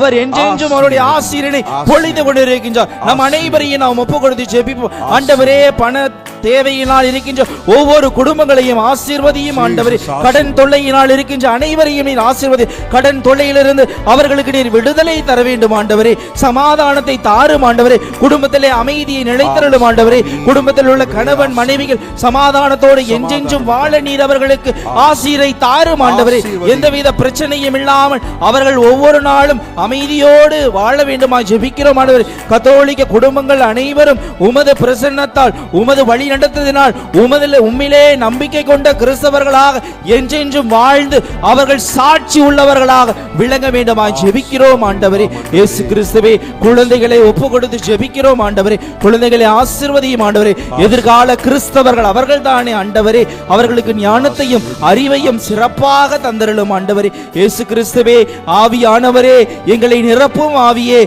அவர் என்றென்றும் அவருடைய ஆசீர்வாதத்தை பொழிந்து கொண்டிருக்கின்றார். நம் அனைவரையும் நாம் ஒப்பு கொடுத்து ஜெபிப்போம். ஆண்டவரே, பண தேவையினால் இருக்கின்ற ஒவ்வொரு குடும்பங்களையும் ஆசீர்வதியும் ஆண்டவரே. கடன் தொல்லையினால் இருக்கின்ற அனைவரையும் நீர் ஆசீர்வதி. கடன் தொல்லையிலிருந்து அவர்களுக்கு நீர் விடுதலை தர வேண்டும் ஆண்டவரே. சமாதானத்தை தாரும் ஆண்டவரே. குடும்பத்திலே அமைதியை நிலைத்தருளும் ஆண்டவரே. குடும்பத்தில் உள்ள கணவன் மனைவிகள் சமாதானத்தோடு என்றென்றும் வாழ நீர் அவர்களுக்கு ஆசீரை தாரும் ஆண்டவரே. எந்தவித பிரச்சனையும் இல்லாமல் அவர்கள் ஒவ்வொரு நாளும் அமைதியோடு வாழ வேண்டுமா ஜெபிக்கிறோம் ஆண்டவரே. கத்தோலிக்க குடும்பங்கள் அனைவரும் உமது பிரசன்னத்தால் உமது வழி நடத்ததினால் உம்மிலே நம்பிக்கை கொண்ட கிறிஸ்தவர்களாக என்றென்றும் வாழ்ந்து அவர்கள் சாட்சி உள்ளவர்களாக விளங்க வேண்டுமா ஜெபிக்கிறோம் ஆண்டவரே. இயேசு கிறிஸ்துவே, குழந்தைகளை ஒப்பு கொடுத்து ஜெபிக்கிறோம் ஆண்டவரே. குழந்தைகளை ஆசீர்வதியும் ஆண்டவரே. எதிர்கால கிறிஸ்தவர்கள் அவர்கள் தானே ஆண்டவரே. அவர்களுக்கு ஞானத்தையும் அறிவையும் சிறப்பாக தந்தருளும் ஆண்டவரே. இயேசு கிறிஸ்துவே, ஆவியானவரே, எங்களை நிரப்பும் ஆவியே.